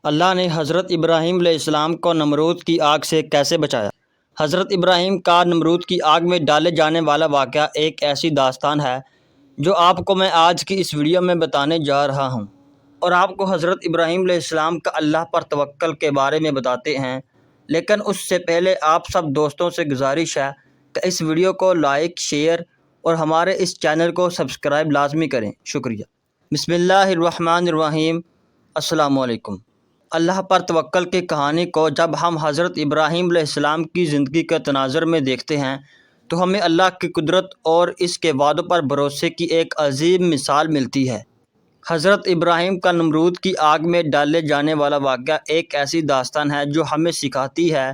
اللہ نے حضرت ابراہیم علیہ السلام کو نمرود کی آگ سے کیسے بچایا؟ حضرت ابراہیم کا نمرود کی آگ میں ڈالے جانے والا واقعہ ایک ایسی داستان ہے جو آپ کو میں آج کی اس ویڈیو میں بتانے جا رہا ہوں، اور آپ کو حضرت ابراہیم علیہ السلام کا اللہ پر توکل کے بارے میں بتاتے ہیں۔ لیکن اس سے پہلے آپ سب دوستوں سے گزارش ہے کہ اس ویڈیو کو لائک، شیئر اور ہمارے اس چینل کو سبسکرائب لازمی کریں۔ شکریہ۔ بسم اللہ الرحمن الرحیم۔ السلام علیکم۔ اللہ پر توکل کی کہانی کو جب ہم حضرت ابراہیم علیہ السلام کی زندگی کے تناظر میں دیکھتے ہیں تو ہمیں اللہ کی قدرت اور اس کے وعدوں پر بھروسے کی ایک عظیم مثال ملتی ہے۔ حضرت ابراہیم کا نمرود کی آگ میں ڈالے جانے والا واقعہ ایک ایسی داستان ہے جو ہمیں سکھاتی ہے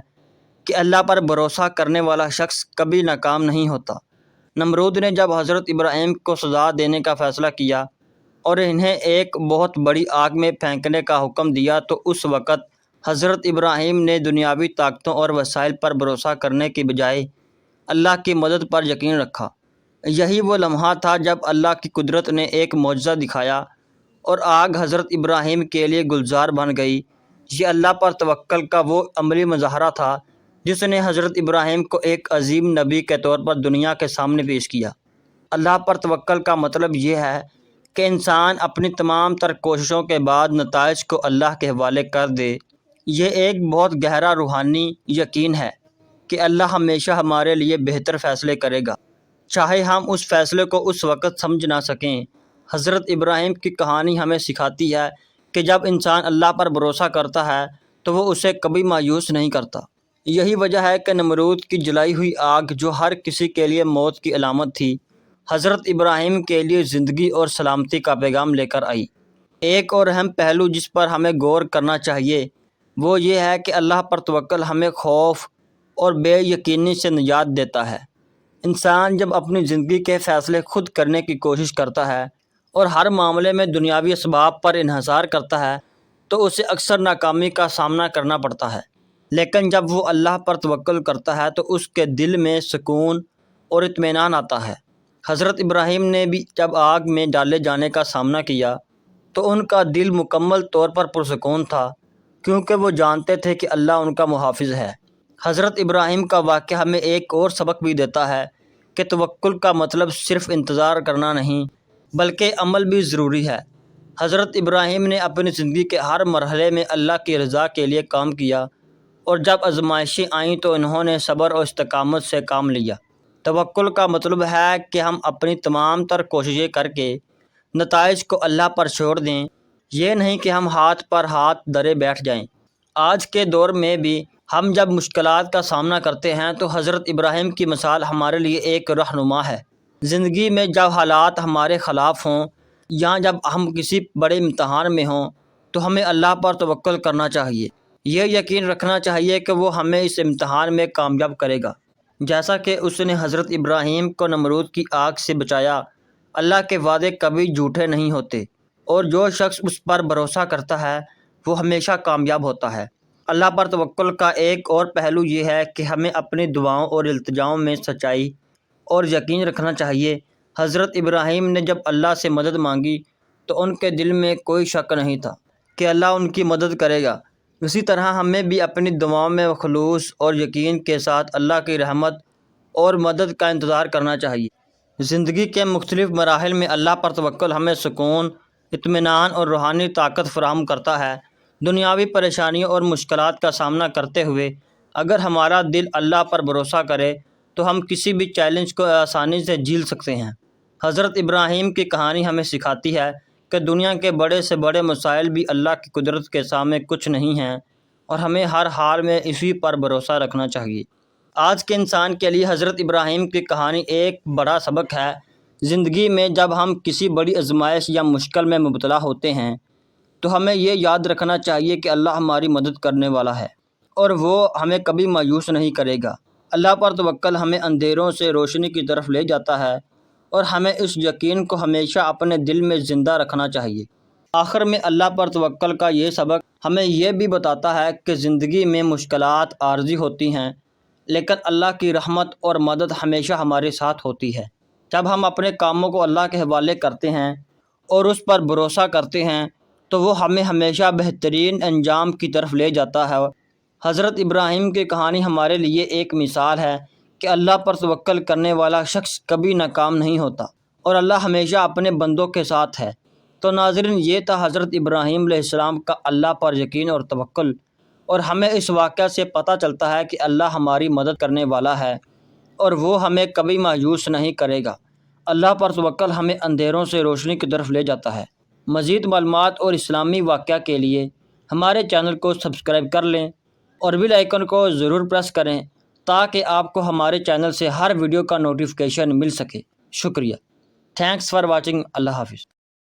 کہ اللہ پر بھروسہ کرنے والا شخص کبھی ناکام نہیں ہوتا۔ نمرود نے جب حضرت ابراہیم کو سزا دینے کا فیصلہ کیا اور انہیں ایک بہت بڑی آگ میں پھینکنے کا حکم دیا تو اس وقت حضرت ابراہیم نے دنیاوی طاقتوں اور وسائل پر بھروسہ کرنے کی بجائے اللہ کی مدد پر یقین رکھا۔ یہی وہ لمحہ تھا جب اللہ کی قدرت نے ایک معجزہ دکھایا اور آگ حضرت ابراہیم کے لیے گلزار بن گئی۔ یہ اللہ پر توکل کا وہ عملی مظاہرہ تھا جس نے حضرت ابراہیم کو ایک عظیم نبی کے طور پر دنیا کے سامنے پیش کیا۔ اللہ پر توکل کا مطلب یہ ہے کہ انسان اپنی تمام تر کوششوں کے بعد نتائج کو اللہ کے حوالے کر دے۔ یہ ایک بہت گہرا روحانی یقین ہے کہ اللہ ہمیشہ ہمارے لیے بہتر فیصلے کرے گا، چاہے ہم اس فیصلے کو اس وقت سمجھ نہ سکیں۔ حضرت ابراہیم کی کہانی ہمیں سکھاتی ہے کہ جب انسان اللہ پر بھروسہ کرتا ہے تو وہ اسے کبھی مایوس نہیں کرتا۔ یہی وجہ ہے کہ نمرود کی جلائی ہوئی آگ جو ہر کسی کے لیے موت کی علامت تھی، حضرت ابراہیم کے لیے زندگی اور سلامتی کا پیغام لے کر آئی۔ ایک اور اہم پہلو جس پر ہمیں غور کرنا چاہیے وہ یہ ہے کہ اللہ پر توکل ہمیں خوف اور بے یقینی سے نجات دیتا ہے۔ انسان جب اپنی زندگی کے فیصلے خود کرنے کی کوشش کرتا ہے اور ہر معاملے میں دنیاوی اسباب پر انحصار کرتا ہے تو اسے اکثر ناکامی کا سامنا کرنا پڑتا ہے۔ لیکن جب وہ اللہ پر توکل کرتا ہے تو اس کے دل میں سکون اور اطمینان آتا ہے۔ حضرت ابراہیم نے بھی جب آگ میں ڈالے جانے کا سامنا کیا تو ان کا دل مکمل طور پر پرسکون تھا، کیونکہ وہ جانتے تھے کہ اللہ ان کا محافظ ہے۔ حضرت ابراہیم کا واقعہ ہمیں ایک اور سبق بھی دیتا ہے کہ توکل کا مطلب صرف انتظار کرنا نہیں بلکہ عمل بھی ضروری ہے۔ حضرت ابراہیم نے اپنی زندگی کے ہر مرحلے میں اللہ کی رضا کے لیے کام کیا، اور جب آزمائشیں آئیں تو انہوں نے صبر اور استقامت سے کام لیا۔ توکل کا مطلب ہے کہ ہم اپنی تمام تر کوششیں کر کے نتائج کو اللہ پر چھوڑ دیں، یہ نہیں کہ ہم ہاتھ پر ہاتھ دھرے بیٹھ جائیں۔ آج کے دور میں بھی ہم جب مشکلات کا سامنا کرتے ہیں تو حضرت ابراہیم کی مثال ہمارے لیے ایک رہنما ہے۔ زندگی میں جب حالات ہمارے خلاف ہوں یا جب ہم کسی بڑے امتحان میں ہوں تو ہمیں اللہ پر توکل کرنا چاہیے۔ یہ یقین رکھنا چاہیے کہ وہ ہمیں اس امتحان میں کامیاب کرے گا، جیسا کہ اس نے حضرت ابراہیم کو نمرود کی آگ سے بچایا۔ اللہ کے وعدے کبھی جھوٹے نہیں ہوتے، اور جو شخص اس پر بھروسہ کرتا ہے وہ ہمیشہ کامیاب ہوتا ہے۔ اللہ پر توکل کا ایک اور پہلو یہ ہے کہ ہمیں اپنی دعاؤں اور التجاؤں میں سچائی اور یقین رکھنا چاہیے۔ حضرت ابراہیم نے جب اللہ سے مدد مانگی تو ان کے دل میں کوئی شک نہیں تھا کہ اللہ ان کی مدد کرے گا۔ اسی طرح ہمیں بھی اپنی دعاؤں میں خلوص اور یقین کے ساتھ اللہ کی رحمت اور مدد کا انتظار کرنا چاہیے۔ زندگی کے مختلف مراحل میں اللہ پر توکل ہمیں سکون، اطمینان اور روحانی طاقت فراہم کرتا ہے۔ دنیاوی پریشانیوں اور مشکلات کا سامنا کرتے ہوئے اگر ہمارا دل اللہ پر بھروسہ کرے تو ہم کسی بھی چیلنج کو آسانی سے جھیل سکتے ہیں۔ حضرت ابراہیم کی کہانی ہمیں سکھاتی ہے کہ دنیا کے بڑے سے بڑے مسائل بھی اللہ کی قدرت کے سامنے کچھ نہیں ہیں، اور ہمیں ہر حال میں اسی پر بھروسہ رکھنا چاہیے۔ آج کے انسان کے لیے حضرت ابراہیم کی کہانی ایک بڑا سبق ہے۔ زندگی میں جب ہم کسی بڑی آزمائش یا مشکل میں مبتلا ہوتے ہیں تو ہمیں یہ یاد رکھنا چاہیے کہ اللہ ہماری مدد کرنے والا ہے اور وہ ہمیں کبھی مایوس نہیں کرے گا۔ اللہ پر توکل ہمیں اندھیروں سے روشنی کی طرف لے جاتا ہے، اور ہمیں اس یقین کو ہمیشہ اپنے دل میں زندہ رکھنا چاہیے۔ آخر میں اللہ پر توکل کا یہ سبق ہمیں یہ بھی بتاتا ہے کہ زندگی میں مشکلات عارضی ہوتی ہیں، لیکن اللہ کی رحمت اور مدد ہمیشہ ہمارے ساتھ ہوتی ہے۔ جب ہم اپنے کاموں کو اللہ کے حوالے کرتے ہیں اور اس پر بھروسہ کرتے ہیں تو وہ ہمیں ہمیشہ بہترین انجام کی طرف لے جاتا ہے۔ حضرت ابراہیم کی کہانی ہمارے لیے ایک مثال ہے کہ اللہ پر توکل کرنے والا شخص کبھی ناکام نہیں ہوتا اور اللہ ہمیشہ اپنے بندوں کے ساتھ ہے۔ تو ناظرین، یہ تھا حضرت ابراہیم علیہ السلام کا اللہ پر یقین اور توکل، اور ہمیں اس واقعہ سے پتہ چلتا ہے کہ اللہ ہماری مدد کرنے والا ہے اور وہ ہمیں کبھی مایوس نہیں کرے گا۔ اللہ پر توکل ہمیں اندھیروں سے روشنی کی طرف لے جاتا ہے۔ مزید معلومات اور اسلامی واقعہ کے لیے ہمارے چینل کو سبسکرائب کر لیں اور بیل آئیکن کو ضرور پریس کریں تاکہ آپ کو ہمارے چینل سے ہر ویڈیو کا نوٹیفیکیشن مل سکے۔ شکریہ۔ Thanks for watching. اللہ حافظ۔